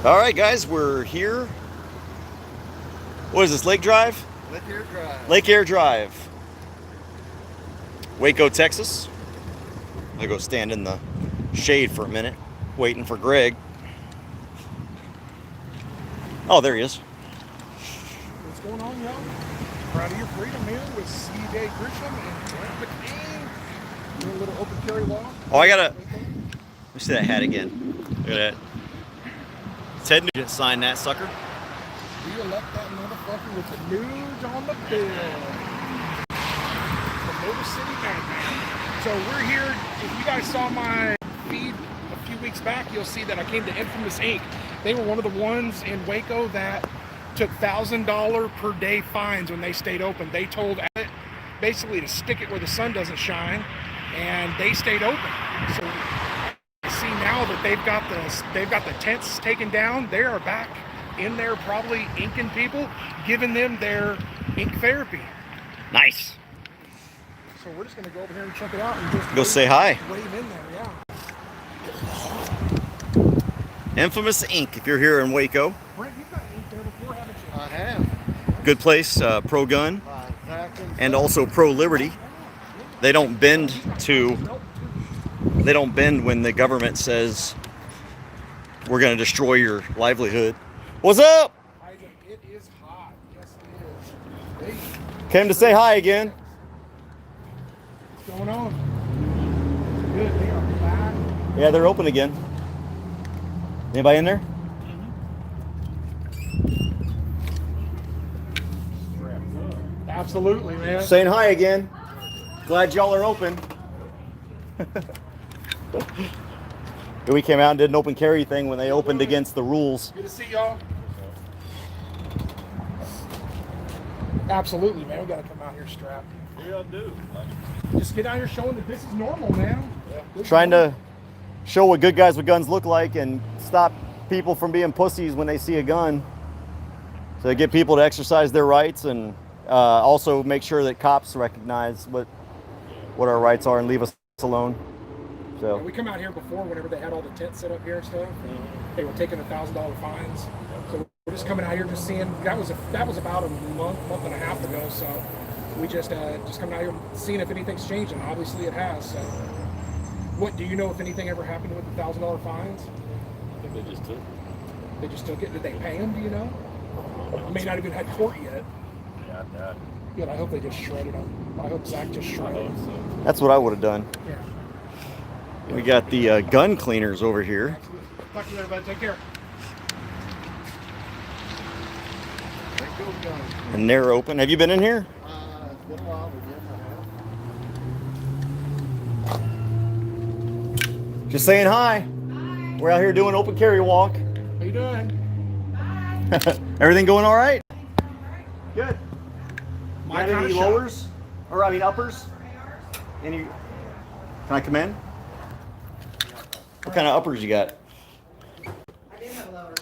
All right, guys, we're here. What is this, Lake Drive? Lake Air Drive. Lake Air Drive. Waco, Texas. I'm gonna go stand in the shade for a minute, waiting for Greg. Oh, there he is. What's going on, y'all? Proud of your freedom here with CJ Grisham and Brent McCain. Doing a little open carry walk. Oh, I gotta. Let me see that hat again. Look at that. Ted Nugent signed that sucker. Do you elect that motherfucker with the news on the bill? The Motor City Magnet. So we're here. If you guys saw my feed a few weeks back, you'll see that I came to Infamous Inc. They were one of the ones in Waco that took $1,000 per day fines when they stayed open. They told it basically to stick it where the sun doesn't shine, and they stayed open. So see now that they've got the tents taken down, they are back in there probably inking people, giving them their ink therapy. Nice. So we're just gonna go over here and check it out and just Go say hi. wave in there, yeah. Infamous Inc. If you're here in Waco, Brent, you've got ink there before, haven't you? I have. good place. Pro gun and also pro liberty. They don't bend when the government says we're going to destroy your livelihood. What's up? It is hot. Yes, it is. Hey, Came to say hi again. what's going on? Good. They are back. Yeah, they're open again. Anybody in there? Absolutely, man. Saying hi again. Glad y'all are open. We came out and did an open carry thing when they opened against the rules. Good to see y'all. Absolutely, man. We gotta come out here strapped. Yeah, I do. Just get out here showing that this is normal, man. Yeah. Trying to show what good guys with guns look like and stop people from being pussies when they see a gun. So get people to exercise their rights and also make sure that cops recognize what our rights are and leave us alone. So We come out here before whenever they had all the tents set up here and stuff. And they were taking $1,000 fines. So we're just coming out here just seeing. That was about a month and a half ago. So we just coming out here seeing if anything's changed, and obviously it has. So what do you know if anything ever happened with the $1,000 fines? I think they just took it. They just took it. Did they pay them? Do you know? I may not even had court yet. Yeah, that. Good. I hope they just shredded them. I hope Zach just shredded them. So. that's what I would have done. Yeah. We got the gun cleaners over here. Absolutely. Talk to you later, bud. Take care. Thank you, guys. And they're open. Have you been in here? It's been a while, but yes, I have. Just saying hi. We're out here doing open carry walk. How you doing? Everything going all right? Good. My Got kind any of shop. lowers? Or I mean uppers? Any? Can I come in? What kind of uppers you got? I do have a lower.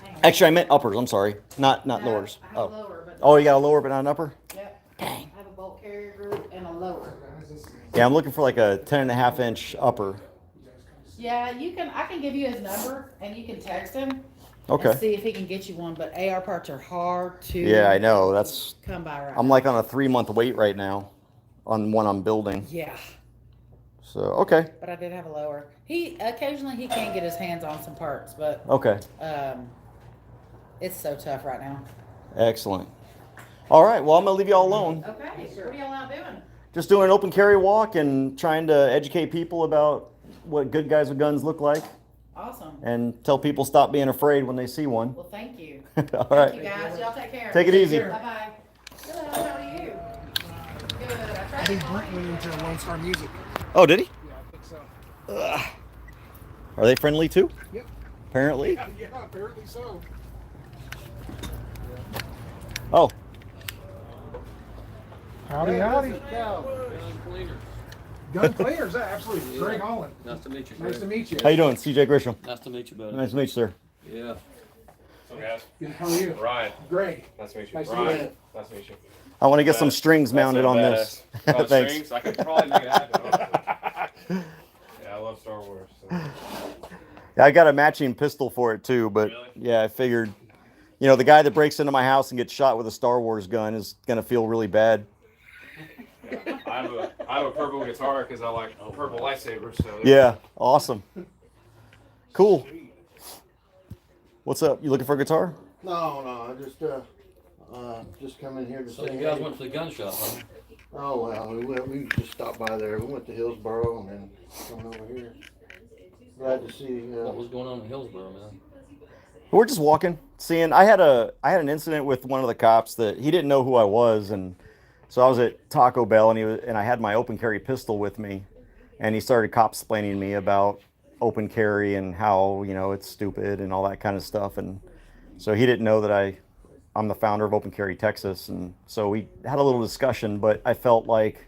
Hang on. Actually, I meant uppers. I'm sorry, not No, lowers. I have a lower, but Oh, you got a lower but not an upper? yep. I have a bolt carrier group and a lower. Yeah, I'm looking for like a 10.5-inch upper. Yeah, I can give you his number and you can text him. Okay. And see if he can get you one, but AR parts are hard to Yeah, I know. That's. come by right I'm now. like on a 3-month wait right now, on one I'm building. Yeah, So okay, but I did have a lower. He occasionally he can get his hands on some parts, but okay, it's so tough right now. excellent. All right, well I'm gonna leave y'all alone. Okay, what are y'all out doing? Just doing an open carry walk and trying to educate people about what good guys with guns look like, Awesome. and tell people stop being afraid when they see one. Well, thank you. All Thank you right, guys. Y'all take care. take it easy. Bye bye. Hello, how are you? Good. I I tried think to Brent went into Lone Star Music. Oh, did he? Yeah, I think so. Are they friendly too? Yep. Apparently. Yeah, apparently so. Oh, Howdy, howdy. Gun cleaners. Gun cleaners, absolutely. Greg Holland. Nice to meet you. Nice to meet you. how you doing, CJ Grisham? Nice to meet you, buddy. Nice to meet you, sir. Yeah. So guys, Good, how are you? Ryan, Great. nice to meet you. Nice to Ryan, meet you. nice to meet you. I want to get some strings That's mounted so on badass. this. Oh, Thanks. strings? I could probably make it happen. Honestly. Yeah, I love Star Wars. So. I got a matching pistol for it too, but Really? yeah, I figured, you know, the guy that breaks into my house and gets shot with a Star Wars gun is gonna feel really bad. I have a purple guitar because I like purple lightsabers. So Yeah, awesome. Cool. What's up? You looking for a guitar? No, I just come in here to So say. you guys hey. went to the gun shop, huh? Oh well, we just stopped by there. We went to Hillsboro and then coming over here. Glad to see. What was going on in Hillsboro, man? We're just walking, seeing. I had an incident with one of the cops that he didn't know who I was, and so I was at Taco Bell and I had my open carry pistol with me, and he started cop-splaining me about open carry and how, you know, it's stupid and all that kind of stuff, and so he didn't know that I'm the founder of Open Carry Texas, and so we had a little discussion, but I felt like,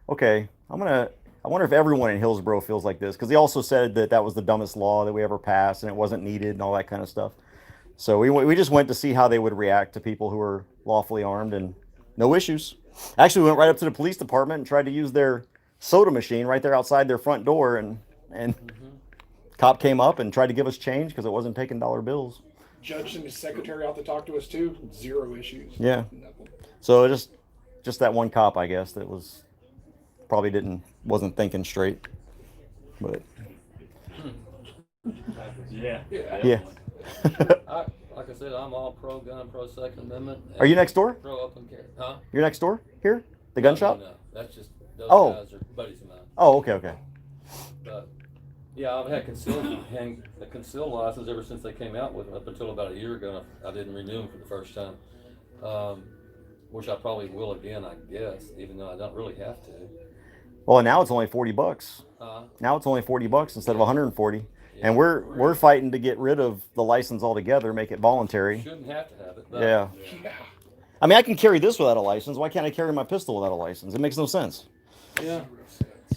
okay, I wonder if everyone in Hillsboro feels like this, because he also said that that was the dumbest law that we ever passed and it wasn't needed and all that kind of stuff. So we just went to see how they would react to people who were lawfully armed, and no issues. Actually, we went right up to the police department and tried to use their soda machine right there outside their front door, and cop came up and tried to give us change because it wasn't taking dollar bills. Judge and his secretary out to talk to us too. 0 issues. Yeah. Nothing. So just that one cop, I guess, that wasn't thinking straight. But yeah. yeah. Like I said, I'm all pro gun, pro Second Amendment. Are you next door? Pro open carry, huh? You're next door here? The gun shop? No, that's just those Oh. guys are buddies of mine. Oh, okay. But yeah, I've had a concealed license ever since they came out with them, up until about a year ago. I didn't renew them for the first time, which I probably will again, I guess, even though I don't really have to. Well, now it's only $40. Uh, Now it's only $40 instead of 140. Yeah. And we're fighting to get rid of the license altogether, make it voluntary. Shouldn't have to have it. But Yeah. Yeah. I mean, I can carry this without a license. Why can't I carry my pistol without a license? It makes no sense. Yeah.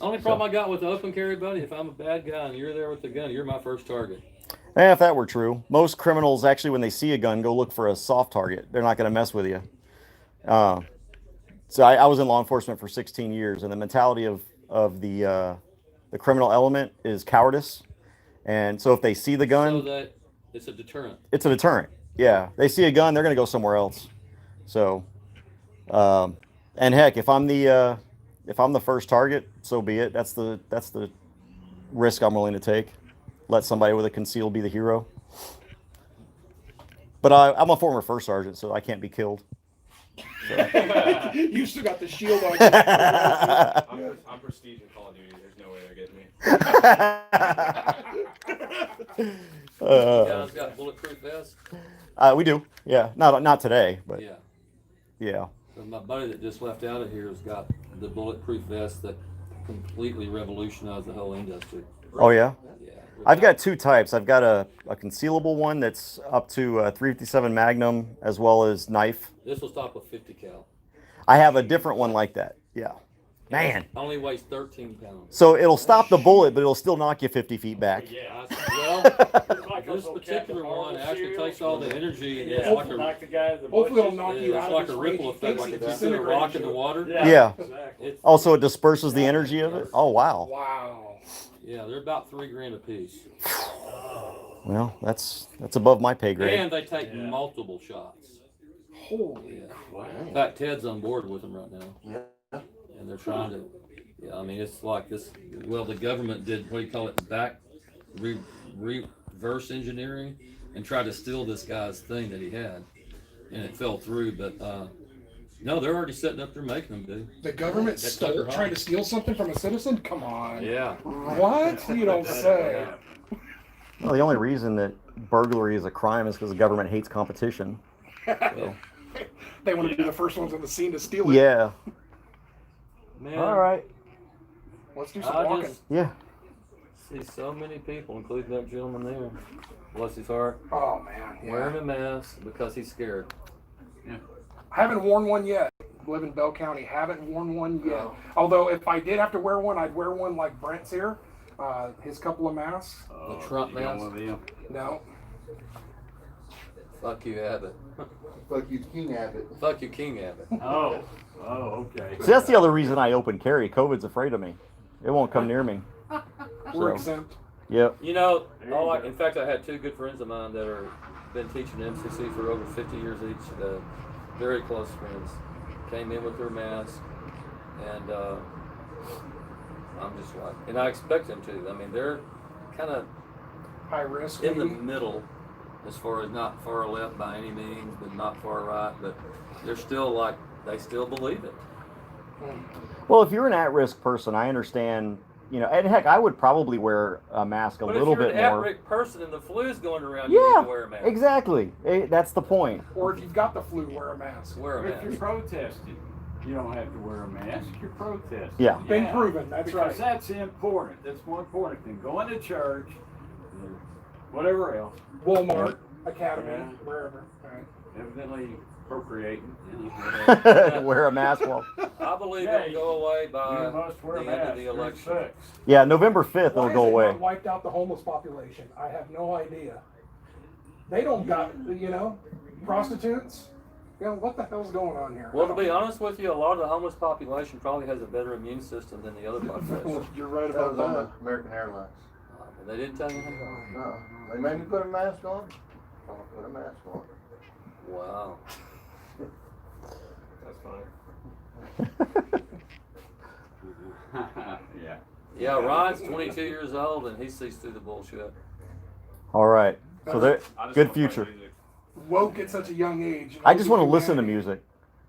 Only problem I got with the open carry, buddy, if I'm a bad guy and you're there with the gun, you're my first target. If that were true, most criminals actually, when they see a gun, go look for a soft target. They're not going to mess with you. So I was in law enforcement for 16 years, and the mentality of the criminal element is cowardice. And so if they see the gun, So that it's a deterrent. it's a deterrent. Yeah, they see a gun, they're going to go somewhere else. So, and heck, if I'm the first target, so be it. That's the risk I'm willing to take. Let somebody with a conceal be the hero. But I'm a former first sergeant, so I can't be killed. You still got the shield on. I'm prestige in Call of Duty. There's no way they're getting me. You guys got bulletproof vests? We do, yeah. Not today, but Yeah. yeah. So my buddy that just left out of here has got the bulletproof vest that completely revolutionized the whole industry. Oh yeah. Yeah. I've got two types. I've got a concealable one that's up to 357 Magnum, as well as knife. This will stop with 50 cal. I have a different one like that. Yeah. Man. Only weighs 13 pounds. So it'll stop the bullet, but it'll still knock you 50 feet back. Yeah. Well, this particular one actually takes all the energy. And it's Yeah. like a, Knock the guy in the Hopefully it'll bushes. knock you it's out like of a his ripple range. effect, like if you threw a rock in the water. Yeah. Exactly. It's, Also, it disperses the energy of it. Oh wow. Wow. yeah, they're about $3,000 a piece. Well, that's above my pay grade. And they take multiple shots. Holy Yeah. In fact, Ted's on board with them right now. Yeah. And they're trying to, yeah, I mean, it's like this, well, the government did, what do you call it, reverse engineering and tried to steal this guy's thing that he had. And it fell through, but, no, they're already setting up, they're making them, dude. The government That's Tucker stole, Hall. trying to steal something from a citizen? Come on. Yeah. What? You don't say. Well, the only reason that burglary is a crime is because the government hates competition. So, They want to be the first ones on the scene to steal it. yeah. Man, All right. Let's do some I walking. just Yeah. see so many people, including that gentleman there, bless his heart, Oh man. Yeah. wearing a mask because he's scared. I haven't worn one yet. Live in Bell County. Haven't worn one yet. Oh. Although if I did have to wear one, I'd wear one like Brent's here. His couple of masks. The Trump mask. No. Fuck you, Abbott. Fuck you, King Abbott. Fuck you, King Abbott. Oh, okay. See, that's the other reason I open carry. COVID's afraid of me. It won't come near me. We're So, exempt. Yep. You know, There you go. in fact, I had two good friends of mine that are been teaching MCC for over 50 years each. Very close friends. Came in with their mask, and I'm just like, and I expect them to. I mean, they're kind of High risk. in the maybe? middle, as far as not far left by any means, but not far right. But they're still like, they still believe it. Well, if you're an at-risk person, I understand. You know, and heck, I would probably wear a mask a But little if you're bit an more. at-risk person and the flu's going around, you Yeah, need to wear a mask. exactly. That's the point. Or if you've got the flu, wear a mask. Wear a If you're mask. protesting, you don't have to wear a mask. You're protesting. Yeah. Been proven. That's Because right. that's important. That's more important than going to church or whatever else. Walmart, Academy, Yeah. wherever. All right. Evidently procreating. Wear a mask while. I believe Yeah, it'll go away by You must wear the a end of mask. the You're election. sick. Yeah, November 5th Why it'll has go it away. not wiped out the homeless population? I have no idea. They don't got, prostitutes. What the hell's going on here? Well, to be honest with you, a lot of the homeless population probably has a better immune system than the other population. You're right about that. American Airlines. They didn't tell you anything. No, they made me put a mask on. I'm gonna put a mask on. Wow. That's funny. Yeah. Yeah, Ryan's 22 years old and he sees through the bullshit. All right. So there, I just good wanna play future. music. Woke at such a young age. I just want to listen to music.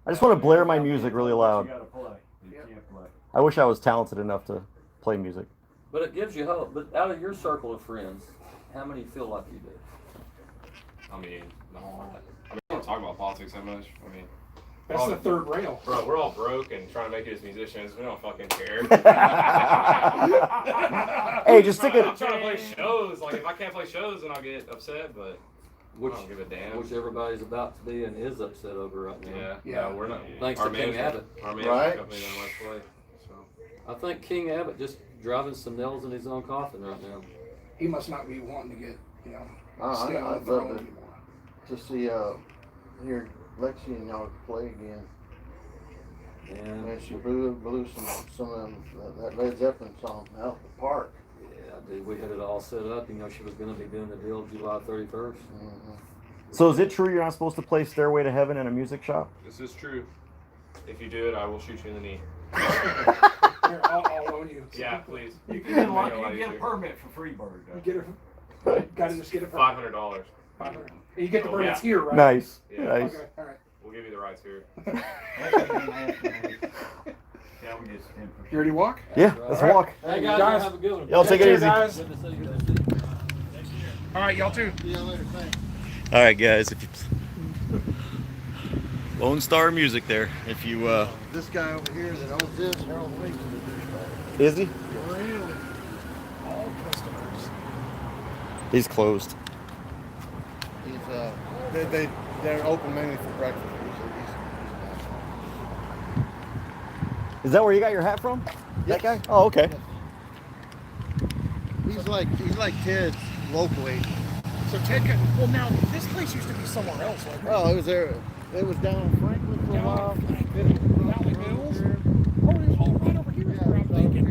I just want to blare my music really loud. You gotta play. You can't play. I wish I was talented enough to play music. But it gives you hope. But out of your circle of friends, how many feel like you do? I mean, no. I don't talk about politics that much. I mean, That's the third rail. bro, we're all broke and trying to make it as musicians. We don't fucking care. Hey, just stick I'm it. trying to play shows. Like, if I can't play shows, then I'll get upset. But Which, I don't give a damn. which everybody's about to be and is upset over right now. Yeah, Yeah. no, we're not. Thanks our to King management- Abbott. Our management Right. company doesn't let us play. So. I think King Abbott just driving some nails in his own coffin right now. He must not be wanting to get, stay on the I'd throne love anymore. to see hear Lexi and y'all play again. And And she blew some of them, that Led Zeppelin song out in the park. yeah, dude, we had it all set up. You know, she was going to be doing the deal July 31st. So is it true you're not supposed to play Stairway to Heaven in a music shop? This is true. If you do it, I will shoot you in the knee. Here, I'll loan you. Yeah, please. You can Make it a lot get a easier. permit for Freebird. You get it. Gotta just get it for $500. $500. You get the Oh, permits yeah. here, right? Nice. Yeah. Nice. Okay, all right. We'll give you the rights here. Yeah, we get 10%. You ready to walk? Yeah, let's walk. Hey guys, guys, have a good one. Y'all take it care, easy. guys. Good to see you. Good to see you. All right, y'all too. All right, guys. If you Lone Star Music there. If you This guy over here that owns this, Harold Finks, is a douchebag. is he? Really? All customers. He's closed. He's they're open mainly for breakfast. Is that where you got your hat from? That guy? Oh, okay. He's like Ted locally. So Ted, well now this place used to be somewhere else, wasn't it? Well, it was there. It was down in Franklin for a Down while. in Franklin, Valley Mills. Oh, it was all right over here. is where I'm thinking.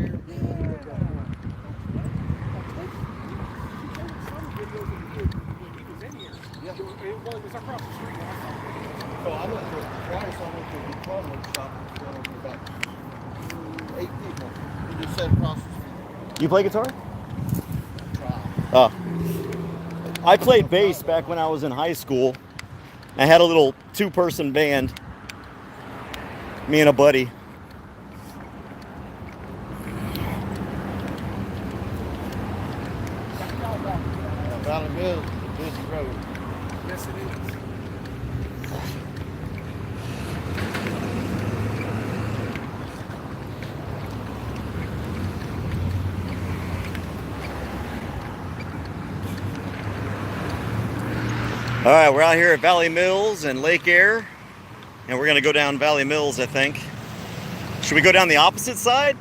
Well, it was across the street. So I went to twice. I went to the clothing shop with about 8 people. We just sat across the street. You play guitar? Try. Oh. I played bass back when I was in high school. I had a little 2-person band. Me and a buddy. Valley Mills is a busy road. Yes, it is. All right, we're out here at Valley Mills and Lake Air. And we're going to go down Valley Mills, I think. Should we go down the opposite side?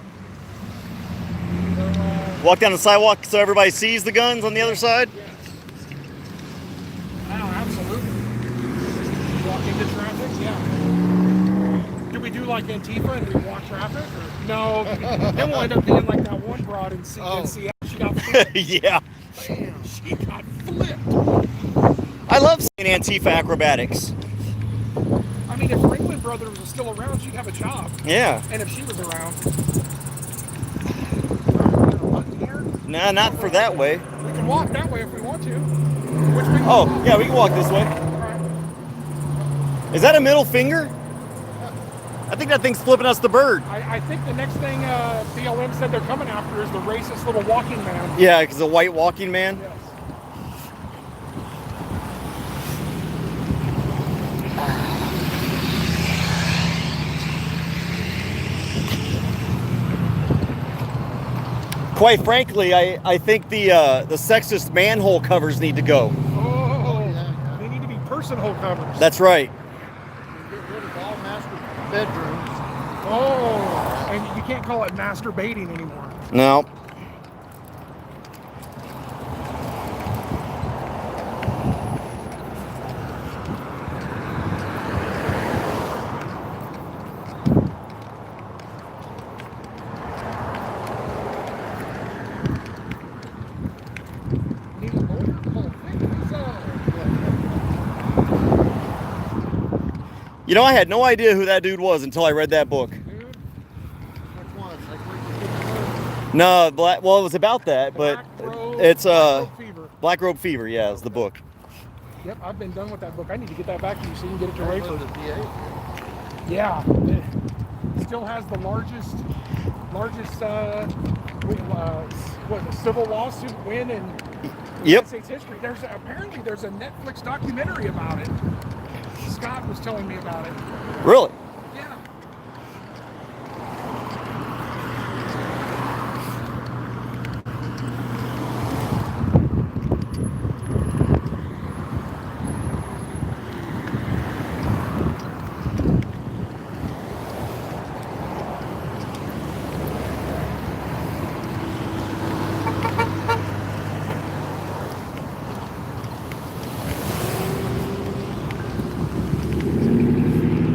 Walk down the sidewalk so everybody sees the guns on the other side? Yes. Oh, absolutely. Walk into traffic, yeah. Do we do like Antifa and we walk traffic? Or? No, then we'll end up being like that one broad in Seattle. She got Yeah. Bam, she got flipped. I love seeing Antifa acrobatics. I mean, if Ringling Brothers was still around, she'd have a job. Yeah. And if she was around, here, Nah, not for that way. we can walk that way if we want to. Which way? Oh, yeah, we can walk this way. Alright. Is that a middle finger? I think that thing's flipping us the bird. I think the next thing BLM said they're coming after is the racist little walking man. Yeah, because a white walking man. Yes. Quite frankly, I think the sexist manhole covers need to go. Oh, they need to be personhole covers. That's right. Get rid of all master bedrooms. Oh, and you can't call it masturbating anymore. No. Need a lawyer? Call Vic Rizzo. You know, I had no idea who that dude was until I read that book. Dude, Which one? Like where you No, well, it was about that, but it's Black Robe Fever. Black Robe Fever. Yeah, is the book. Yep, I've been done with that book. I need to get that back to you so you can get it to get Rayford. the DA. Yeah, it still has the largest what, civil lawsuit win in Yep. United States history. Apparently there's a Netflix documentary about it. Scott was telling me about it. Really? Yeah.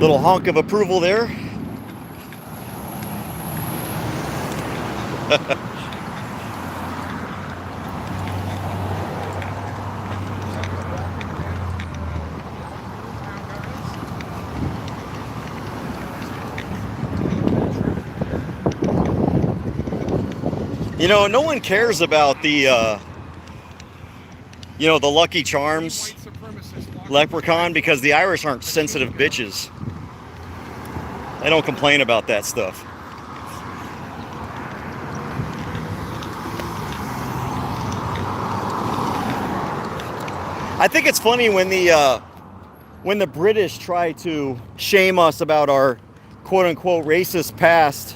Little honk of approval there. You know, no one cares about the, the Lucky Charms White supremacist leprechaun because the Irish aren't sensitive bitches. They don't complain about that stuff. I think it's funny when the British try to shame us about our quote-unquote racist past,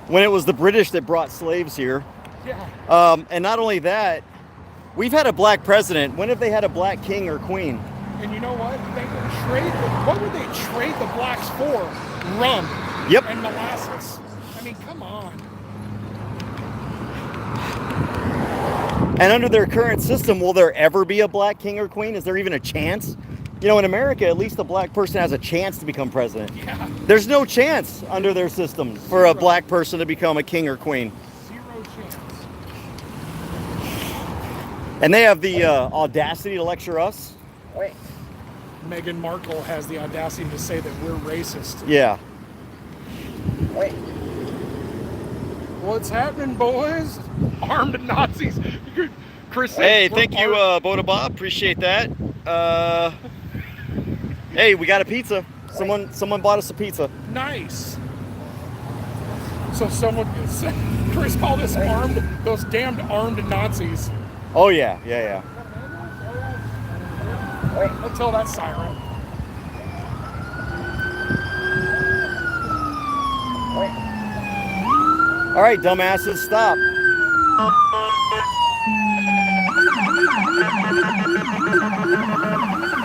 when it was the British that brought slaves here. Yeah. And not only that, we've had a black president. When have they had a black king or queen? And you know what? What would they trade the blacks for? Rum. Yep. And molasses. I mean, come on. And under their current system, will there ever be a black king or queen? Is there even a chance? You know, in America, at least a black person has a chance to become president. Yeah. There's no chance under their system for a black person to become a king or queen. Zero chance. And they have the audacity to lecture us. Meghan Markle has the audacity to say that we're racist. Yeah. What's happening, boys? Armed Nazis. Chris said Hey, we're thank you, armed- Boda Bob. Appreciate that. Hey, we got a pizza. Someone bought us a pizza. Nice. So Chris called us armed, those damned armed Nazis. Oh yeah, yeah. Until that siren. All right, dumbasses, stop.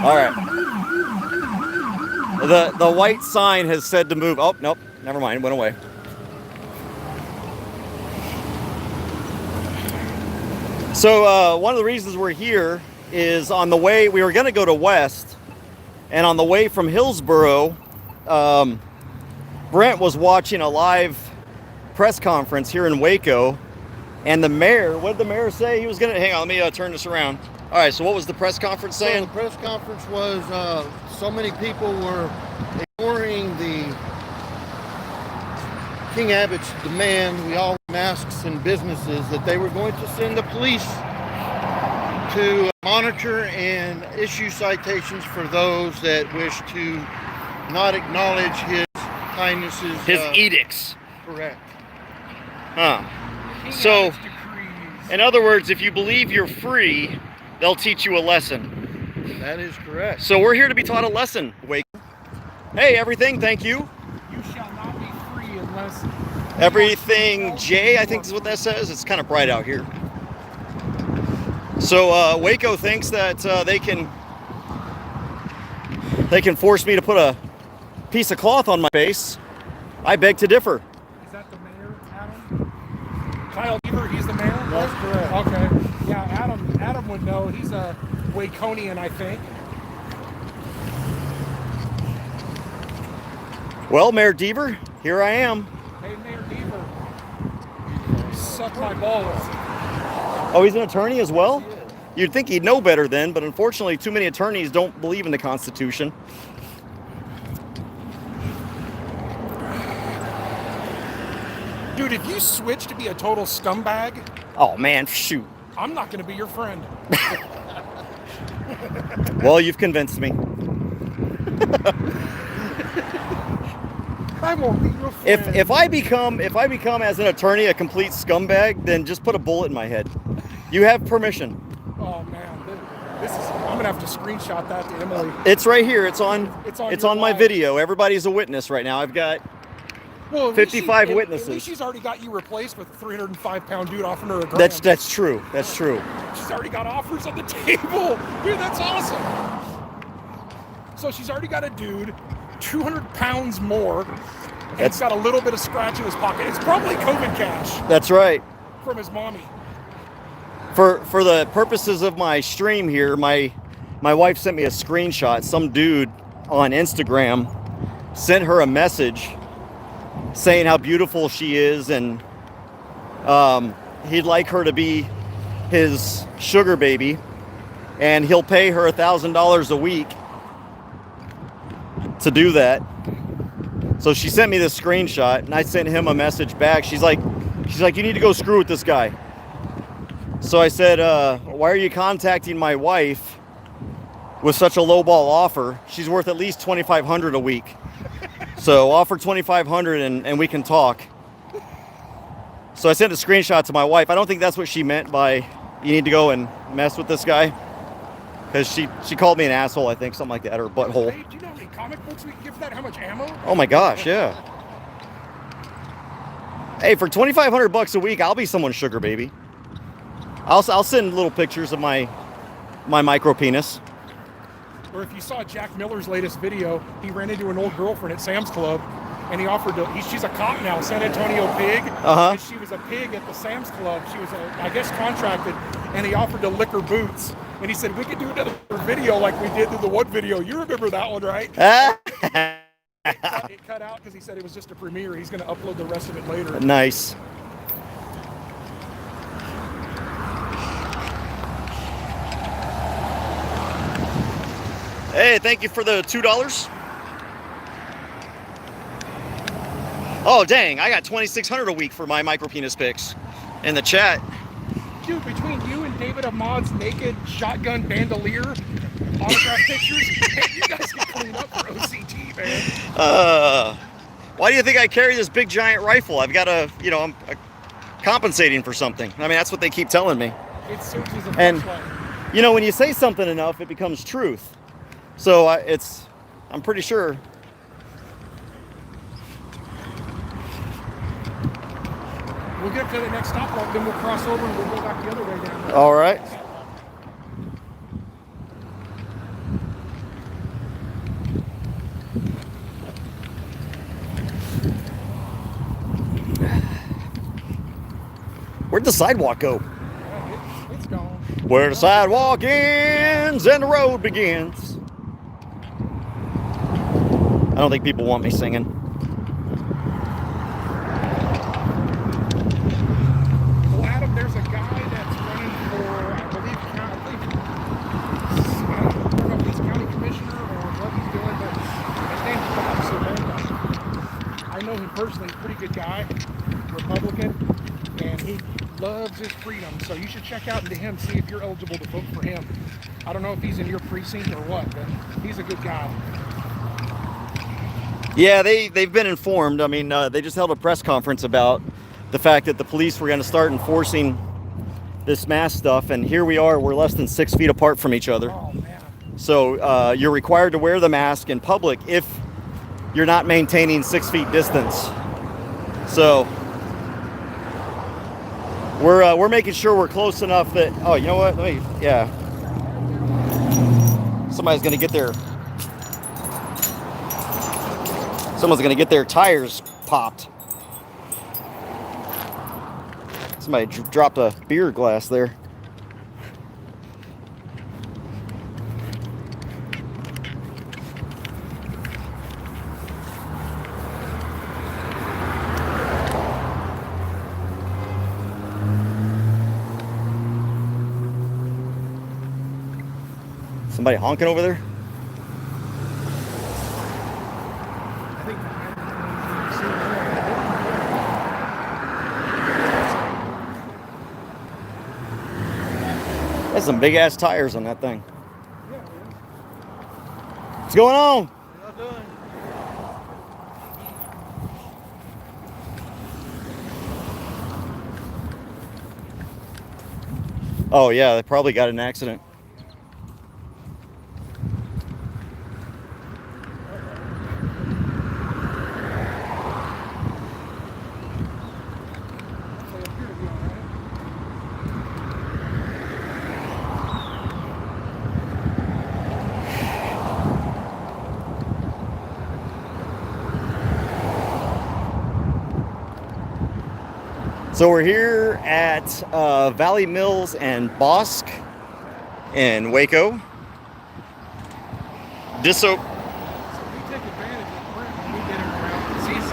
All right. The white sign has said to move. Oh, nope. Never mind. Went away. So one of the reasons we're here is on the way, we were going to go to West, and on the way from Hillsboro, Brent was watching a live press conference here in Waco And the mayor, what did the mayor say? He was gonna, hang on, let me turn this around. All right, so what was the press conference So saying? the press conference was so many people were ignoring the King Abbott's demand we all wear masks in businesses that they were going to send the police to monitor and issue citations for those that wish to not acknowledge his kindnesses. His edicts. Correct. Huh. King So, Abbott's decrees. in other words, if you believe you're free, they'll teach you a lesson. That is correct. So we're here to be taught a lesson, Waco. Hey, everything, thank you. You shall not be free unless Everything J, I think is what that says. It's kind of bright out here. So Waco thinks that they can force me to put a piece of cloth on my face. I beg to differ. Is that the mayor, Adam? Kyle Beaver, he's the mayor? That's correct. Okay. Yeah, Adam would know. He's a Waconian, I think. Well, Mayor Deaver, here I am. Hey, Mayor Beaver, suck my balls. Oh, he's an attorney as well? You'd think he'd know better then, but unfortunately too many attorneys don't believe in the Constitution. Dude, if you switch to be a total scumbag, Oh man, shoot. I'm not going to be your friend. Well, you've convinced me. I won't be your friend. If I become as an attorney a complete scumbag, then just put a bullet in my head. You have permission. Oh man, this is. I'm gonna have to screenshot that to Emily. It's right here. It's on It's on your my live. video. Everybody's a witness right now. I've got Well, at least 55 at witnesses. least she's already got you replaced with a 305-pound dude offering her a grand. that's true. That's true. She's already got offers on the table. Dude, that's awesome. So she's already got a dude, 200 pounds more. And he's got a little bit of scratch in his pocket. It's probably COVID cash That's right. from his mommy. For the purposes of my stream here, my wife sent me a screenshot. Some dude on Instagram sent her a message saying how beautiful she is, and he'd like her to be his sugar baby, and he'll pay her $1,000 a week to do that. So she sent me this screenshot, and I sent him a message back. She's like, you need to go screw with this guy. So I said, why are you contacting my wife with such a lowball offer? She's worth at least $2,500 a week. So offer $2,500 and we can talk. So I sent a screenshot to my wife. I don't think that's what she meant by you need to go and mess with this guy. Because she called me an asshole, I think, something like that, or butthole. Hey, do you know how many comic books we can give for that? How much ammo? Oh my gosh, yeah. Hey, for $2,500 a week, I'll be someone's sugar baby. I'll send little pictures of my micro penis. Or if you saw Jack Miller's latest video, he ran into an old girlfriend at Sam's Club, and he offered to. She's a cop now, San Antonio pig. Uh-huh. And she was a pig at the Sam's Club. She was, I guess, contracted, and he offered to lick her boots. And he said, "We could do another video like we did through the one video. You remember that one, right?" It cut out because he said it was just a premiere. He's going to upload the rest of it later. Nice. Hey, thank you for the $2. Oh, dang, I got $2,600 a week for my micro penis pics in the chat. Dude, between you and David Ahmad's naked shotgun bandolier autograph pictures, hey, you guys can clean up for OCT, man. Why do you think I carry this big giant rifle? I've got a, I'm compensating for something. I mean, that's what they keep telling me. It serves as a And, flashlight. when you say something enough, it becomes truth. So I'm pretty sure. We'll get to the next stoplight, then we'll cross over and we'll go back the other way down. All right. Where'd the sidewalk go? Yeah, it's gone. Where the sidewalk ends and the road begins. I don't think people want me singing. Well, Adam loves his freedom. So you should check out into him, see if you're eligible to vote for him. I don't know if he's in your precinct or what, but he's a good guy. Yeah, they've been informed. I mean, they just held a press conference about the fact that the police were going to start enforcing this mask stuff, and here we are, we're less than 6 feet apart from each other. Oh, man. So you're required to wear the mask in public if you're not maintaining 6 feet distance. So we're making sure we're close enough that, oh, you know what? Yeah. Someone's gonna get their tires popped. Somebody dropped a beer glass there. Somebody honking over there? I think That's some big ass tires on that thing. What's going on? Oh yeah, they probably got in an accident. So we're here at Valley Mills and Bosque in Waco.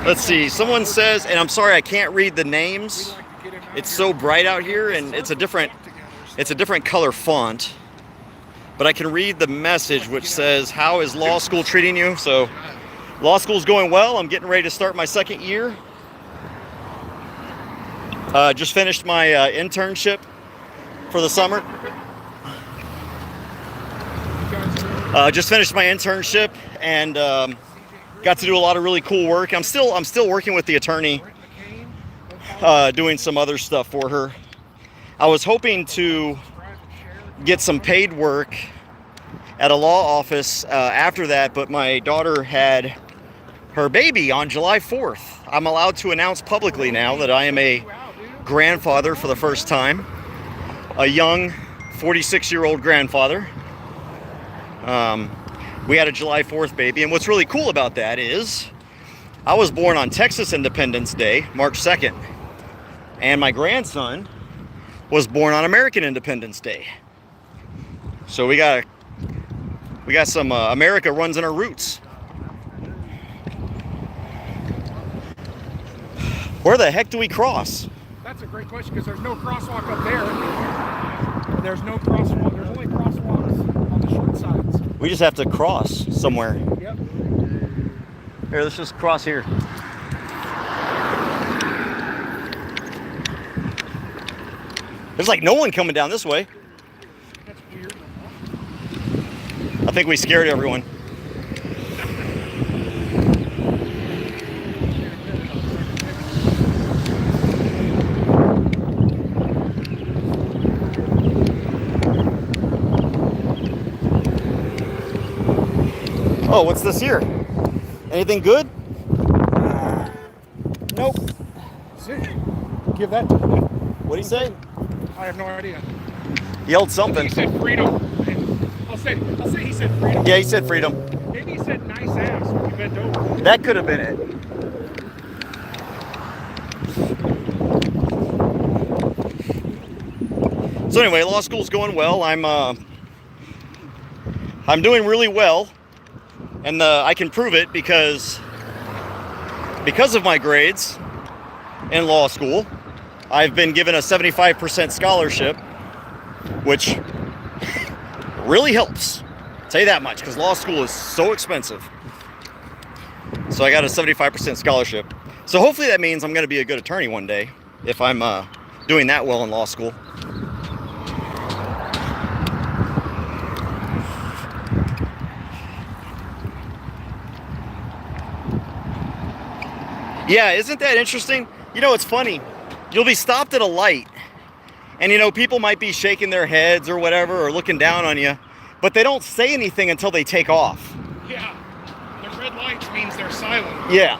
Let's see, someone says, and I'm sorry I can't read the names. It's so bright out here, and it's a different color font. But I can read the message, which says, "How is law school treating you?" So law school's going well. I'm getting ready to start my second year. Just finished my internship for the summer. Just finished my internship and got to do a lot of really cool work. I'm still working with the attorney, doing some other stuff for her. I was hoping to get some paid work at a law office after that, but my daughter had her baby on July 4th. I'm allowed to announce publicly now that I am a grandfather for the first time, a young 46-year-old grandfather. We had a July 4th baby, and what's really cool about that is I was born on Texas Independence Day, March 2nd, and my grandson was born on American Independence Day. So we got some America runs in our roots. Where the heck do we cross? That's a great question, because there's no crosswalk up there. There's no crosswalk. There's only crosswalks on the short sides. We just have to cross somewhere. Yep. Here, let's just cross here. There's like no one coming down this way. That's weird. I think we scared everyone. Oh, what's this here? Anything good? Nope. Give that to me. What'd he say? I have no idea. Yelled something. He said freedom. I'll say he said freedom. Yeah, he said freedom. Maybe he said nice ass when you bent over. That could have been it. So anyway, law school's going well. I'm doing really well, and I can prove it because of my grades in law school. I've been given a 75% scholarship, which really helps. I'll tell you that much, because law school is so expensive. So I got a 75% scholarship. So hopefully that means I'm going to be a good attorney one day if I'm doing that well in law school. Yeah, isn't that interesting? You know, it's funny. You'll be stopped at a light, and you know, people might be shaking their heads or whatever, or looking down on you, but they don't say anything until they take off. Yeah. The red lights means they're silent. Yeah.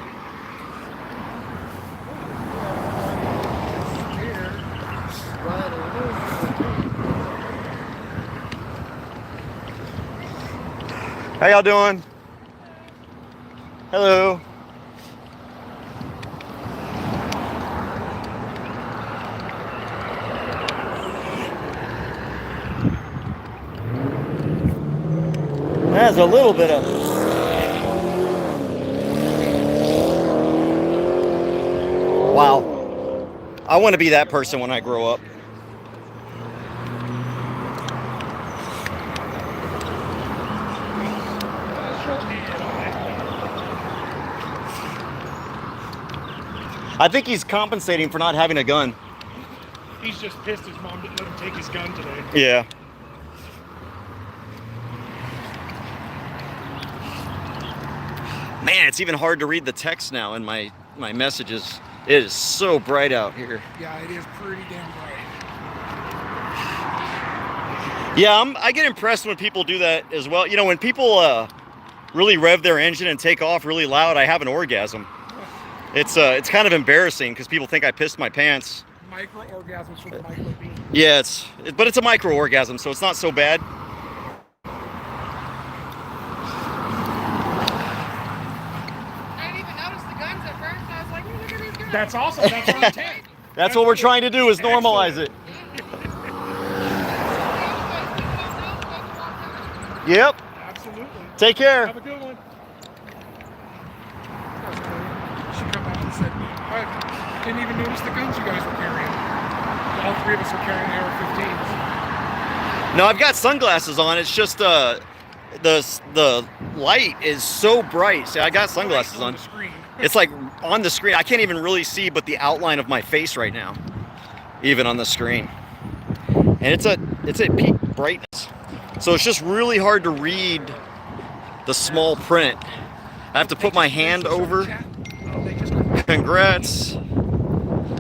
How y'all doing? Hello. That's a little bit of... Wow. I want to be that person when I grow up. I think he's compensating for not having a gun. He's just pissed his mom didn't let him take his gun today. Yeah. Man, it's even hard to read the text now in my messages. It is so bright out here. Yeah, it is pretty damn bright. Yeah, I get impressed when people do that as well. You know, when people really rev their engine and take off really loud, I have an orgasm. It's kind of embarrassing because people think I pissed my pants. Micro orgasms from the micro beam. Yeah, but it's a micro orgasm, so it's not so bad. I didn't even notice the guns at first. I was like, look at these guns. That's awesome. That's on tape. That's what we're trying to do, is normalize it. Yep. Absolutely. Take care. Have a good one. She come out and said, I didn't even notice the guns you guys were carrying. All three of us are carrying AR-15s. No, I've got sunglasses on. It's just the light is so bright. See, I got sunglasses on. The screen. It's like on the screen. I can't even really see but the outline of my face right now, even on the screen. And it's at peak brightness. So it's just really hard to read the small print. I have to put my hand over. Congrats.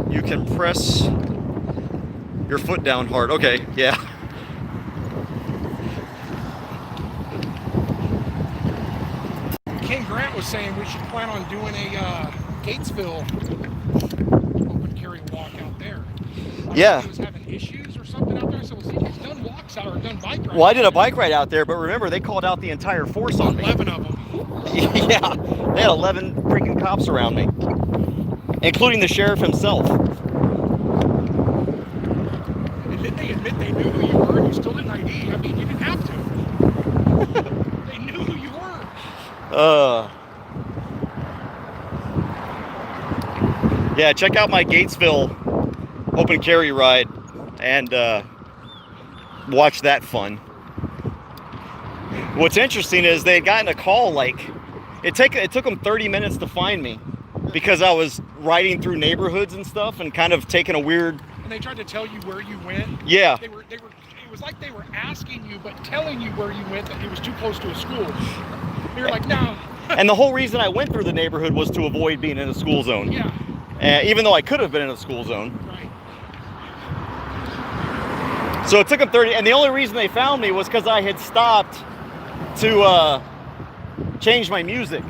You can press your foot down hard. Okay, yeah. Ken Grant was saying we should plan on doing a Gatesville open carry walk out there. Yeah. He was having issues or something out there, so we'll see if he's done walks out or done bike rides. Well, I did a bike ride out there, but remember, they called out the entire force on me. 11 of them. Yeah, they had 11 freaking cops around me, including the sheriff himself. And did they admit they knew who you were and you still didn't ID? I mean, you didn't have to. They knew who you were. Yeah, check out my Gatesville open carry ride and watch that fun. What's interesting is they had gotten a call, like, it took them 30 minutes to find me because I was riding through neighborhoods and stuff and kind of taking a weird... And they tried to tell you where you went. Yeah. It was like they were asking you, but telling you where you went, that it was too close to a school. You're like, no. And the whole reason I went through the neighborhood was to avoid being in a school zone. Yeah. Even though I could have been in a school zone. Right. So it took them 30, and the only reason they found me was because I had stopped to change my music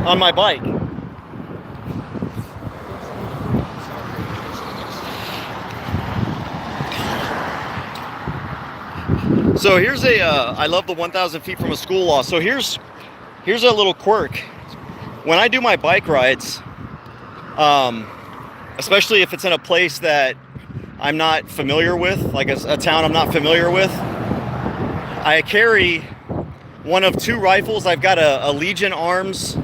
on my bike. So here's I love the 1,000 feet from a school law. So here's a little quirk. When I do my bike rides, especially if it's in a place that I'm not familiar with, like a town I'm not familiar with, I carry one of two rifles. I've got a Legion Arms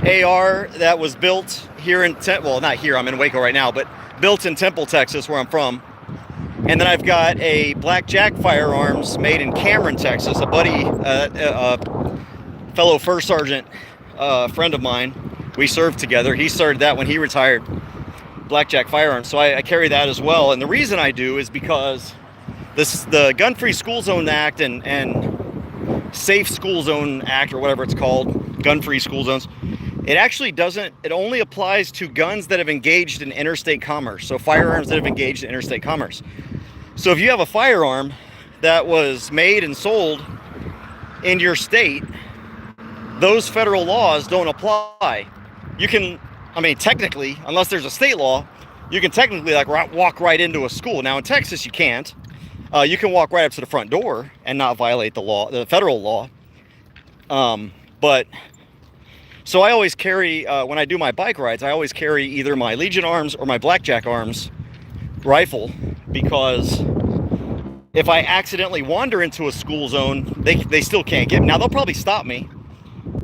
AR that was built here in, well, not here, I'm in Waco right now, but built in Temple, Texas, where I'm from. And then I've got a Blackjack firearms made in Cameron, Texas. A buddy, a fellow first sergeant, friend of mine, we served together. He started that when he retired. blackjack firearms, so I carry that as well. And the reason I do is because the Gun-Free School Zone Act and Safe School Zone Act, or whatever it's called, gun-free school zones, it actually doesn't, it only applies to guns that have engaged in interstate commerce, so firearms that have engaged in interstate commerce. So if you have a firearm that was made and sold in your state, those federal laws don't apply. You can, I mean, technically, unless there's a state law, you can technically like walk right into a school. Now in Texas, you can't. You can walk right up to the front door and not violate the law, the federal law. But so I always carry, when I do my bike rides, I always carry either my Legion Arms or my Blackjack Arms rifle, because if I accidentally wander into a school zone, they still can't get me. Now they'll probably stop me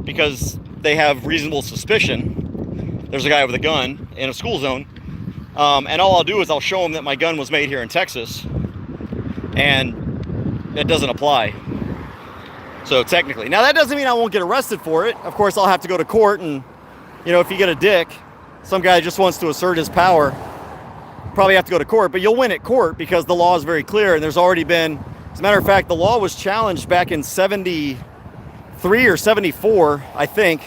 because they have reasonable suspicion. There's a guy with a gun in a school zone. And all I'll do is I'll show them that my gun was made here in Texas, and it doesn't apply. So technically, now that doesn't mean I won't get arrested for it. Of course, I'll have to go to court, and you know, if you get a dick, some guy just wants to assert his power, probably have to go to court, but you'll win at court because the law is very clear. And there's already been, as a matter of fact, the law was challenged back in 73 or 74, I think.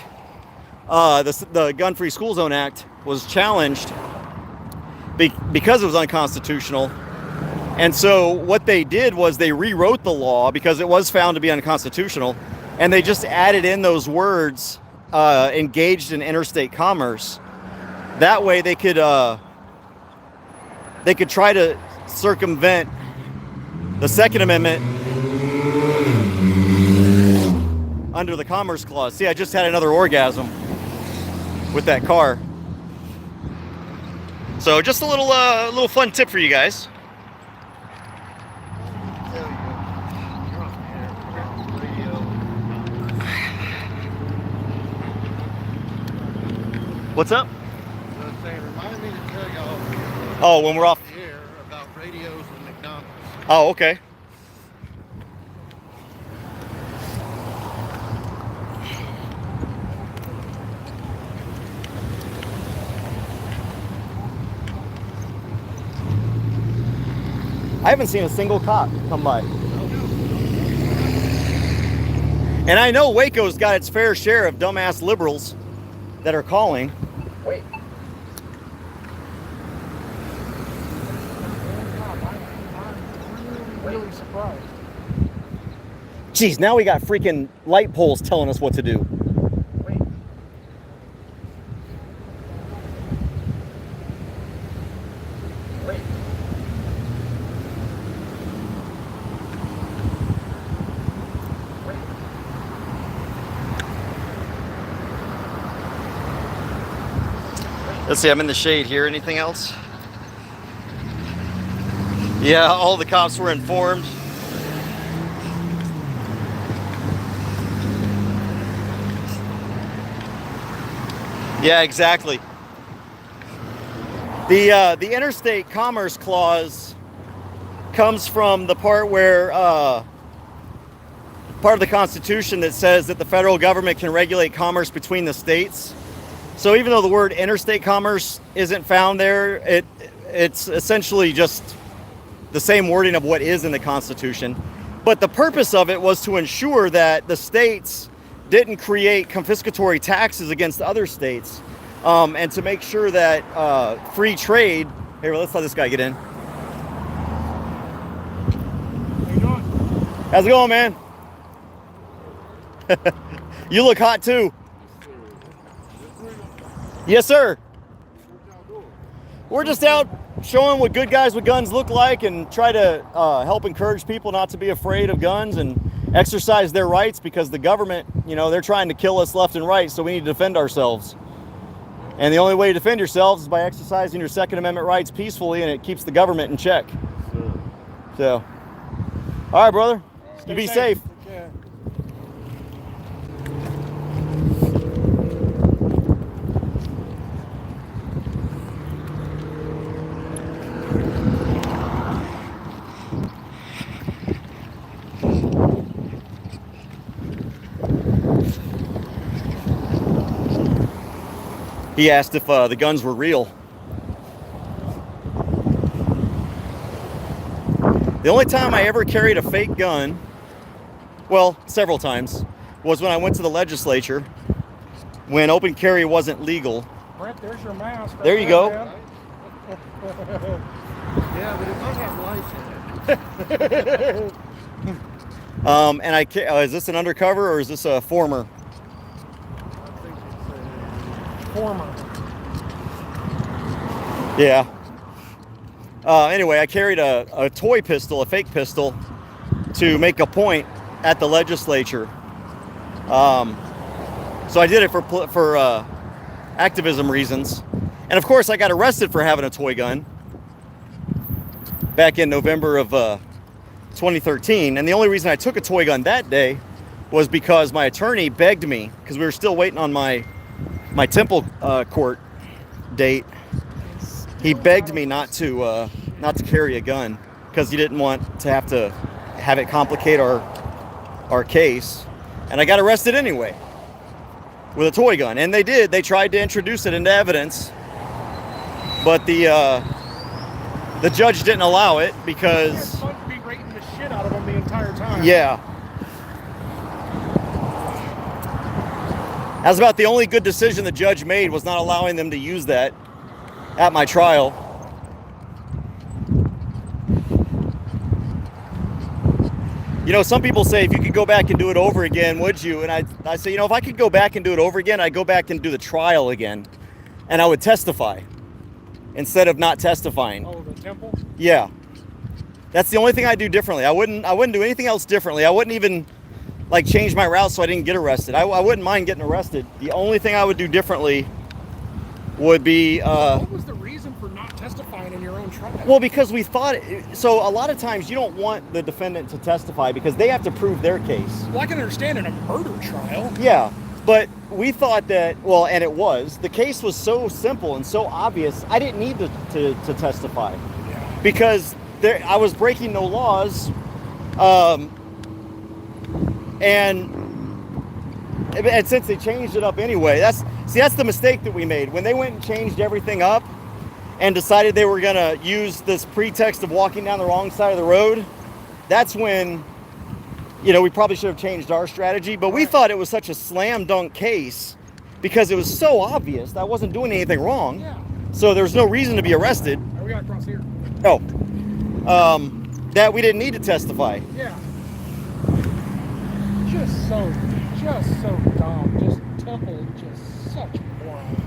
The Gun-Free School Zone Act was challenged because it was unconstitutional. And so what they did was they rewrote the law because it was found to be unconstitutional, and they just added in those words, engaged in interstate commerce. That way they could try to circumvent the Second Amendment under the Commerce Clause. See, I just had another orgasm with that car. So just a little fun tip for you guys. What's up? Remind me to tell y'all. Oh, when we're off the air about radios and McDonald's. Oh, okay. I haven't seen a single cop come by. And I know Waco's got its fair share of dumbass liberals that are calling. Wait. I'm really surprised. Jeez, now we got freaking light poles telling us what to do. Wait. Wait. Let's see, I'm in the shade here. Anything else? Yeah, all the cops were informed. Yeah, exactly. The Interstate Commerce Clause comes from the part where part of the Constitution that says that the federal government can regulate commerce between the states. So even though the word interstate commerce isn't found there, it's essentially just the same wording of what is in the Constitution. But the purpose of it was to ensure that the states didn't create confiscatory taxes against other states, and to make sure that free trade. Here, let's let this guy get in. How you doing? How's it going, man? You look hot too. Yes, sir. We're just out showing what good guys with guns look like, and try to help encourage people not to be afraid of guns and exercise their rights, because the government, you know, they're trying to kill us left and right, so we need to defend ourselves. And the only way to defend yourselves is by exercising your Second Amendment rights peacefully, and it keeps the government in check. So, all right, brother. You be safe. Yeah. He asked if the guns were real. The only time I ever carried a fake gun, well, several times, was when I went to the legislature when open carry wasn't legal. Brent, there's your mask. There you go. Man. Yeah, but it does have lights in it. And is this an undercover or is this a former? I think it's Former. Yeah. Anyway, I carried a toy pistol, a fake pistol, to make a point at the legislature. So I did it for activism reasons. And of course, I got arrested for having a toy gun back in November of 2013. And the only reason I took a toy gun that day was because my attorney begged me, because we were still waiting on my Temple court date. He begged me not to carry a gun because he didn't want to have it complicate our case. And I got arrested anyway with a toy gun. And they did. They tried to introduce it into evidence, but the judge didn't allow it because It's fun to be rating the shit out of them the entire time. yeah. That's about the only good decision the judge made, was not allowing them to use that at my trial. You know, some people say, if you could go back and do it over again, would you? And I say, you know, if I could go back and do it over again, I'd go back and do the trial again. And I would testify instead of not testifying. Oh, the Temple? Yeah. That's the only thing I do differently. I wouldn't do anything else differently. I wouldn't even like change my route so I didn't get arrested. I wouldn't mind getting arrested. The only thing I would do differently would be What was the reason for not testifying in your own trial? well, because we thought so a lot of times you don't want the defendant to testify because they have to prove their case. Well, I can understand in a murder trial. Yeah, but we thought that, well, and it was, the case was so simple and so obvious, I didn't need to testify because I was breaking no laws, and since they changed it up anyway, that's the mistake that we made. When they went and changed everything up and decided they were gonna use this pretext of walking down the wrong side of the road, that's when, you know, we probably should have changed our strategy. But we thought it was such a slam dunk case because it was so obvious that I wasn't doing anything wrong. Yeah. So there's no reason to be arrested. Oh, we gotta cross here. Oh, that we didn't need to testify. Yeah. Just so dumb. Just Temple, just such morons.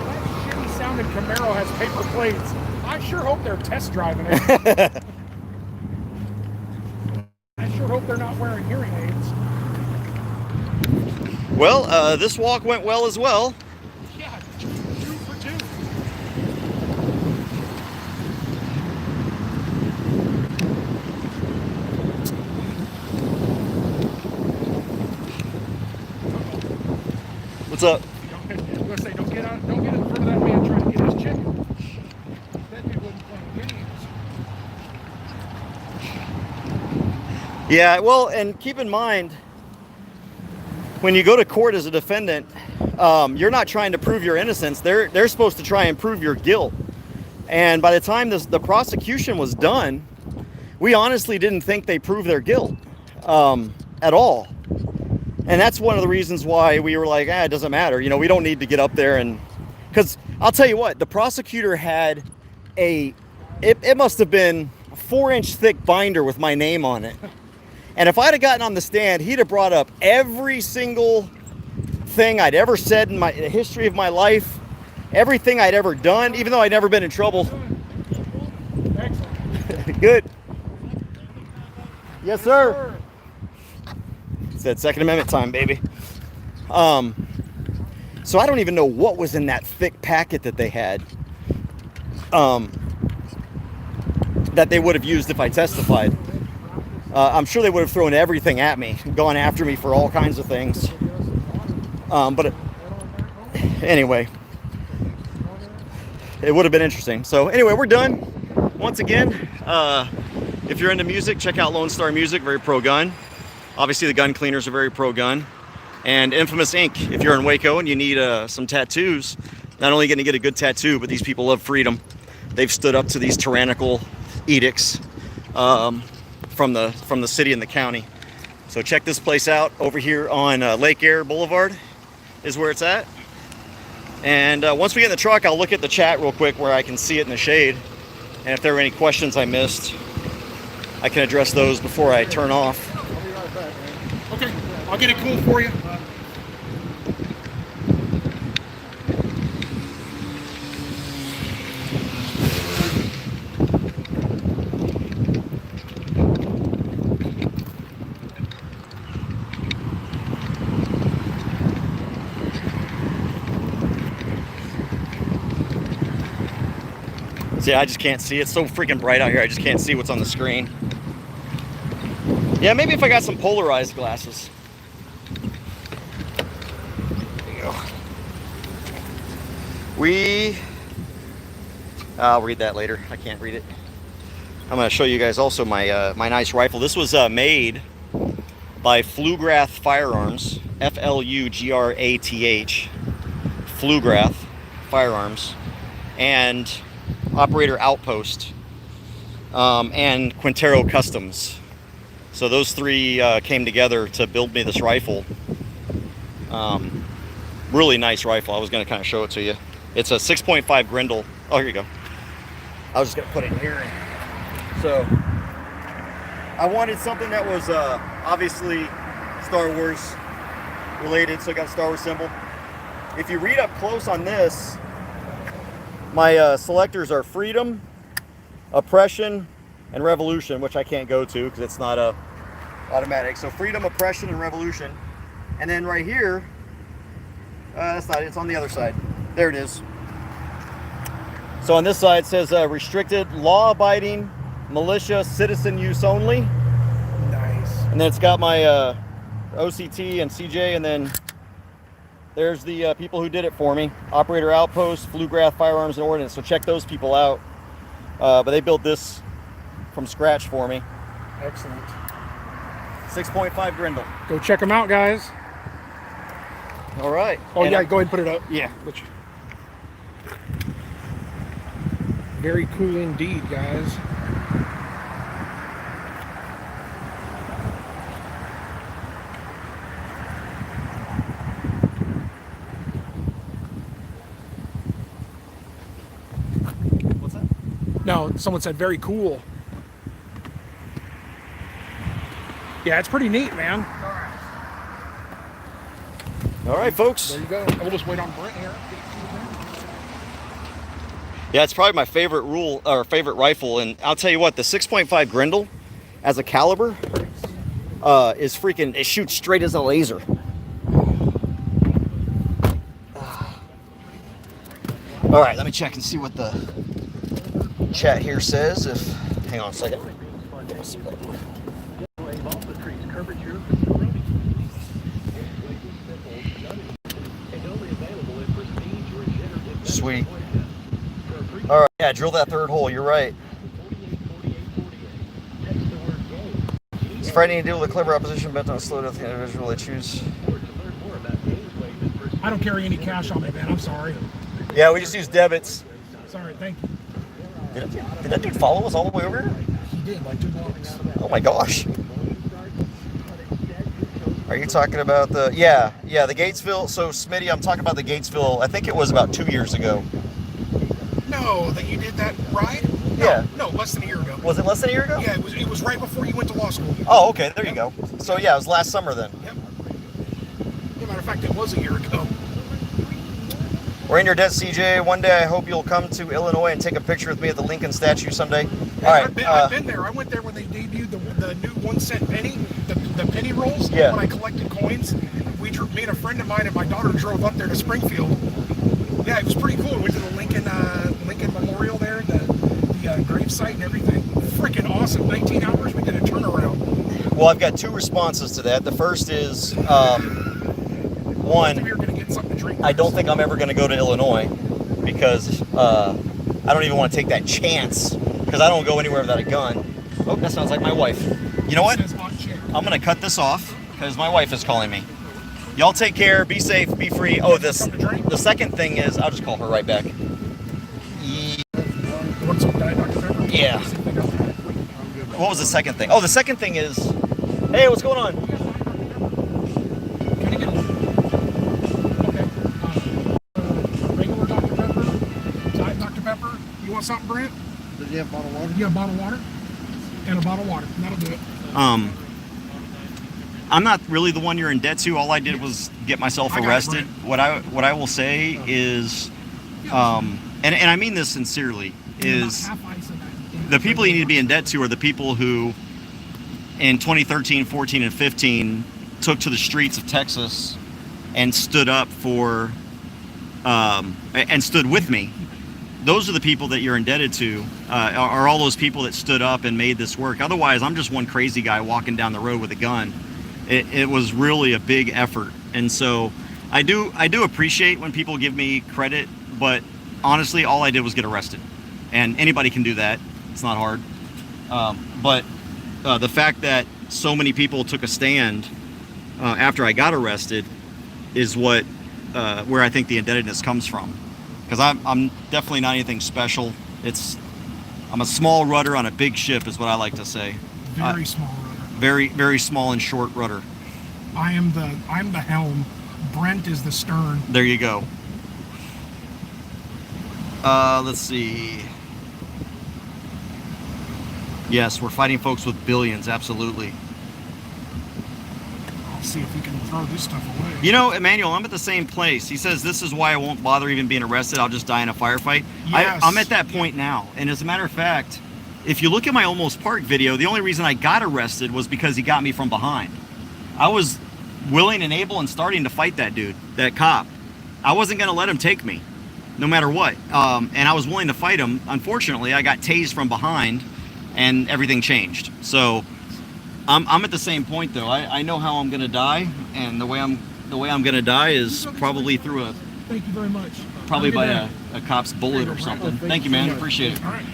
That shitty sounding Camaro has paper plates. I sure hope they're test driving it. I sure hope they're not wearing hearing aids. Well, this walk went well as well. Yeah, 2 for 2. What's up? I'm gonna say, don't get in front of that man trying to get his chicken. That dude wasn't playing games. Yeah, well, and keep in mind, when you go to court as a defendant, you're not trying to prove your innocence. They're supposed to try and prove your guilt. And by the time the prosecution was done, we honestly didn't think they proved their guilt at all. And that's one of the reasons why we were like, it doesn't matter. You know, we don't need to get up there and... Because I'll tell you what, the prosecutor had it must have been a 4-inch thick binder with my name on it. And if I'd have gotten on the stand, he'd have brought up every single thing I'd ever said in the history of my life, everything I'd ever done, even though I'd never been in trouble. Excellent. Good. Yes, sir. Said Second Amendment time, baby. So I don't even know what was in that thick packet that they had, that they would have used if I testified. I'm sure they would have thrown everything at me, gone after me for all kinds of things. Anyway, it would have been interesting. So anyway, we're done. Once again, If you're into music, check out Lone Star Music, very pro-gun. Obviously, the gun cleaners are very pro-gun. And Infamous Inc. If you're in Waco and you need some tattoos, not only going to get a good tattoo, but these people love freedom. They've stood up to these tyrannical edicts from the city and the county. So check this place out over here on Lake Air Boulevard is where it's at. And once we get in the truck, I'll look at the chat real quick where I can see it in the shade. And if there are any questions I missed, I can address those before I turn off. Okay, I'll get it cool for you. See, I just can't see. It's so freaking bright out here. I just can't see what's on the screen. Yeah, maybe if I got some polarized glasses. There you go. I'll read that later. I can't read it. I'm going to show you guys also my my nice rifle. This was made by Flugrath Firearms, F-L-U-G-R-A-T-H, Flugrath Firearms, and Operator Outpost, and Quintero Customs. So those three came together to build me this rifle. Really nice rifle. I was going to kind of show it to you. It's a 6.5 Grendel. Oh, here you go. I was just going to put it in here. So I wanted something that was obviously Star Wars related, so I got a Star Wars symbol. If you read up close on this, my selectors are freedom, oppression, and revolution, which I can't go to because it's not automatic. So freedom, oppression, and revolution. And then right here, that's not it. It's on the other side. There it is. So on this side it says restricted, law-abiding, militia, citizen use only. Nice. And then it's got my OCT and CJ, and then there's the people who did it for me. Operator Outpost, Flugrath Firearms and Ordnance. So check those people out. But they built this from scratch for me. Excellent. 6.5 Grendel. Go check them out, guys. All right. Oh, And yeah, go ahead and put it up. Yeah. Very cool indeed, guys. What's that? No, someone said very cool. Yeah, it's pretty neat, man. All right, folks. There you go. We'll just wait on Brent here. Yeah, it's probably my favorite favorite rifle, and I'll tell you what, the 6.5 Grendel as a caliber is freaking, it shoots straight as a laser. All right, let me check and see what the chat here says. Hang on a second. Sweet. All right, yeah, drill that third hole. You're right. It's frightening to deal with a clever opposition bent on slow death the individual they choose. I don't carry any cash on me, man. I'm sorry. Yeah, we just use debits. Sorry, thank you. Did that dude follow us all the way over here? He did, like 2 blocks. Oh my gosh. Are you talking about the, yeah, the Gatesville? So Smitty, I'm talking about the Gatesville, I think it was about 2 years ago. No, that you did that ride? No, Yeah. No, less than a year ago. Was it less than a year ago? Yeah, it was right before you went to law school. Oh, okay, there you go. So yeah, it was last summer then. Yep. As a matter of fact, it was a year ago. We're in your debt, CJ. One day I hope you'll come to Illinois and take a picture with me at the Lincoln statue someday. All right. I've been there. I went there when they debuted the new 1 cent penny, the penny rolls. Yeah. When I collected coins, me and a friend of mine and my daughter drove up there to Springfield. Yeah, it was pretty cool. We went to the Lincoln Memorial there, the gravesite and everything. Freaking awesome. 19 hours. We did a turnaround. Well, I've got 2 responses to that. The first is, one, We were gonna get something to drink. I don't think I'm ever going to go to Illinois because I don't even want to take that chance because I don't go anywhere without a gun. Oh, that sounds like my wife. You know what? It says hot chick. I'm gonna cut this off because my wife is calling me. Y'all take care, be safe, be free. Oh, the second thing is, I'll just call her right back. Want some Diet Dr. Pepper? Yeah. What was the second thing? Oh, the second thing is, hey, what's going on? Can I get a okay? Regular Dr. Pepper, Diet Dr. Pepper. You want something, Brent? Does he have bottled water? You have bottled water and a bottle of water. And that'll do it. I'm not really the one you're in debt to. All I did was get myself arrested. What I will say is, and I mean this sincerely, is the people you need to be in debt to are the people who, in 2013, 14, and 15, took to the streets of Texas and stood up for, and stood with me. Those are the people that you're indebted to, are all those people that stood up and made this work. Otherwise, I'm just one crazy guy walking down the road with a gun. It was really a big effort. And so I do appreciate when people give me credit, but honestly, all I did was get arrested. And anybody can do that. It's not hard. But the fact that so many people took a stand after I got arrested is what where I think the indebtedness comes from. Because I'm definitely not anything special. I'm a small rudder on a big ship, is what I like to say. Very small rudder. Very, very small and short rudder. I'm the helm. Brent is the stern. There you go. Let's see. Yes, we're fighting folks with billions, absolutely. I'll see if we can throw this stuff away. You know, Emmanuel, I'm at the same place. He says, this is why I won't bother even being arrested. I'll just die in a firefight. Yes. I'm at that point now. And as a matter of fact, if you look at my Almost Park video, the only reason I got arrested was because he got me from behind. I was willing and able and starting to fight that dude, that cop. I wasn't going to let him take me, no matter what. And I was willing to fight him. Unfortunately, I got tased from behind, and everything changed. So I'm at the same point, though. I know how I'm going to die, and the way I'm going to die is probably through Thank you very much. probably by a cop's bullet or something. Thank you, man. Appreciate it. All right.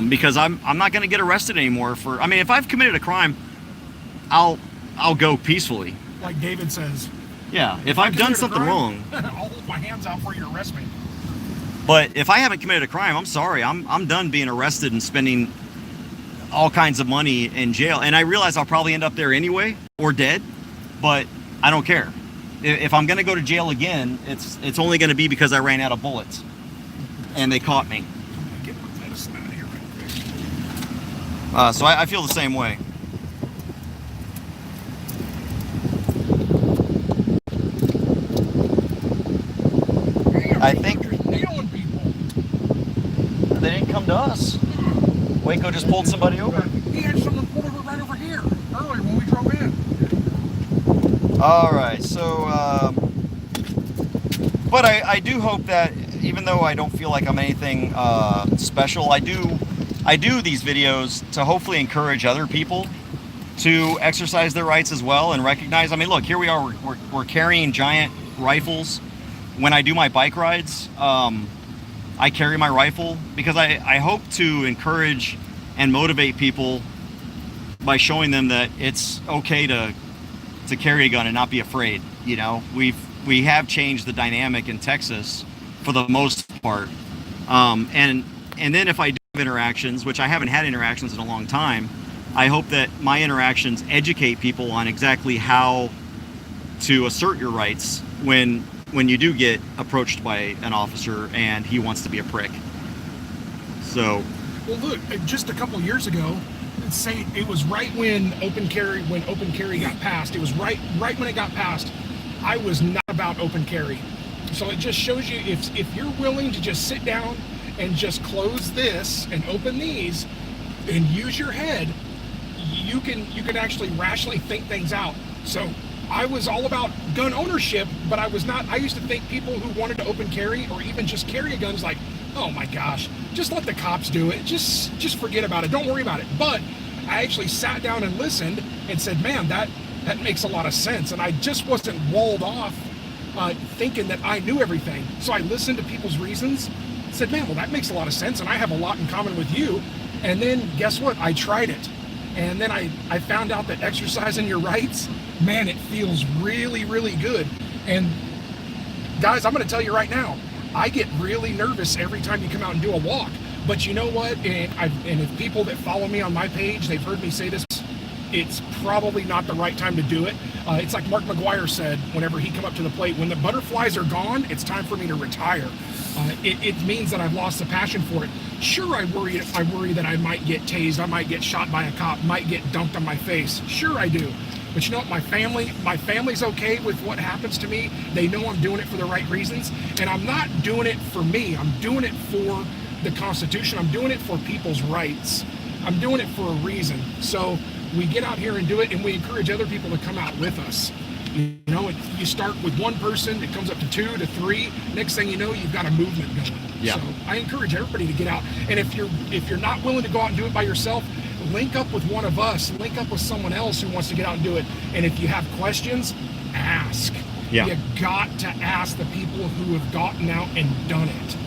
Because I'm not going to get arrested anymore for. I mean, if I've committed a crime, I'll go peacefully. Like David says. Yeah, if I've done something wrong, I'll hold my hands out for you to arrest me. but if I haven't committed a crime, I'm sorry. I'm done being arrested and spending all kinds of money in jail. And I realize I'll probably end up there anyway or dead, but I don't care. If I'm going to go to jail again, it's only going to be because I ran out of bullets and they caught me. Get my medicine out of here real quick. So I feel the same way. I think Nailing people. they didn't come to us. Waco just pulled somebody over. He had someone pulled over right over here earlier when we drove in. All right, so, but I do hope that even though I don't feel like I'm anything special, I do these videos to hopefully encourage other people to exercise their rights as well and recognize. I mean, look, here we are. We're carrying giant rifles. When I do my bike rides, I carry my rifle because I hope to encourage and motivate people by showing them that it's okay to carry a gun and not be afraid. You know, we have changed the dynamic in Texas for the most part. And then if I do have interactions, which I haven't had interactions in a long time, I hope that my interactions educate people on exactly how to assert your rights when you do get approached by an officer and he wants to be a prick. So, well, look, just a couple of years ago, say it was right when open carry got passed. It was right when it got passed. I was not about open carry. So it just shows you if you're willing to just sit down and just close this and open these and use your head, you can actually rationally think things out. So I was all about gun ownership, but I was not. I used to think people who wanted to open carry or even just carry a gun is like, oh my gosh, just let the cops do it. Just forget about it. Don't worry about it. But I actually sat down and listened and said, man, that makes a lot of sense. And I just wasn't walled off thinking that I knew everything. So I listened to people's reasons, said, man, well, that makes a lot of sense. And I have a lot in common with you. And then guess what? I tried it. And then I found out that exercising your rights, man, it feels really, really good. And guys, I'm going to tell you right now, I get really nervous every time you come out and do a walk. But you know what? And if people that follow me on my page, they've heard me say this, it's probably not the right time to do it. It's like Mark McGuire said whenever he come up to the plate, when the butterflies are gone, it's time for me to retire. It means that I've lost the passion for it. Sure, I worry that I might get tased, I might get shot by a cop, might get dunked on my face. Sure I do. But you know what, my family's okay with what happens to me. They know I'm doing it for the right reasons. And I'm not doing it for me. I'm doing it for the Constitution. I'm doing it for people's rights. I'm doing it for a reason. So we get out here and do it, and we encourage other people to come out with us. You know, you start with one person, it comes up to 2 to 3. Next thing you know, you've got a movement going. Yeah. So I encourage everybody to get out. And if you're not willing to go out and do it by yourself, link up with one of us. Link up with someone else who wants to get out and do it. And if you have questions, ask. Yeah. You got to ask the people who have gotten out and done it.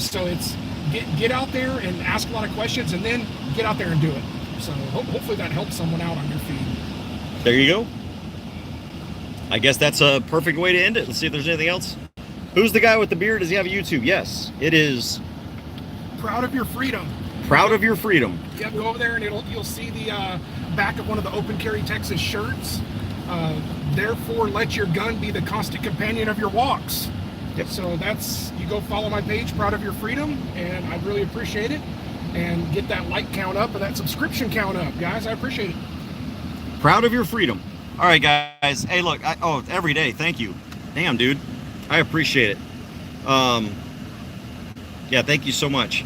So it's get out there and ask a lot of questions, and then get out there and do it. So hopefully that helps someone out on your feed. There you go. I guess that's a perfect way to end it. Let's see if there's anything else. Who's the guy with the beard? Does he have a YouTube? Yes, it is. Proud of your freedom. Proud of your freedom. Yeah, go over there and you'll see the back of one of the Open Carry Texas shirts. Therefore, let your gun be the constant companion of your walks. Yep. So you go follow my page, Proud of Your Freedom, and I'd really appreciate it. And get that like count up or that subscription count up, guys. I appreciate it. Proud of your freedom. All right, guys. Hey, look. Every day. Thank you. Damn, dude. I appreciate it. Yeah, thank you so much.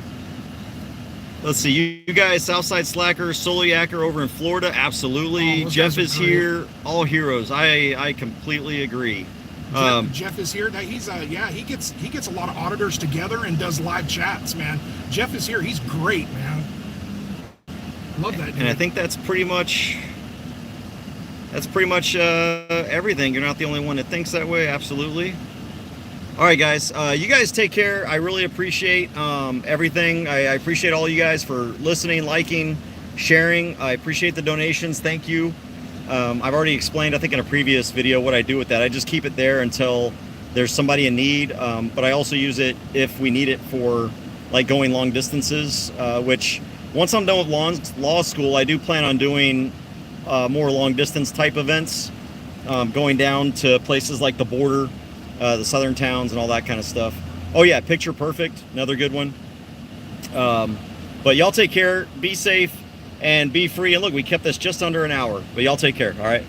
Let's see. You guys, Southside Slacker, Soliaker over in Florida. Absolutely. Oh, Jeff is here. All heroes. I completely agree. Jeff is here. He gets a lot of auditors together and does live chats, man. Jeff is here. He's great, man. Love that dude. And I think that's pretty much everything. You're not the only one that thinks that way. Absolutely. All right, guys. You guys take care. I really appreciate everything. I appreciate all you guys for listening, liking, sharing. I appreciate the donations. Thank you. I've already explained, I think in a previous video, what I do with that. I just keep it there until there's somebody in need, but I also use it if we need it for like going long distances, which once I'm done with law school, I do plan on doing more long distance type events, going down to places like the border, the southern towns and all that kind of stuff. Oh yeah, Picture Perfect, another good one. But y'all take care, be safe, and be free. And look, we kept this just under an hour, but y'all take care. All right.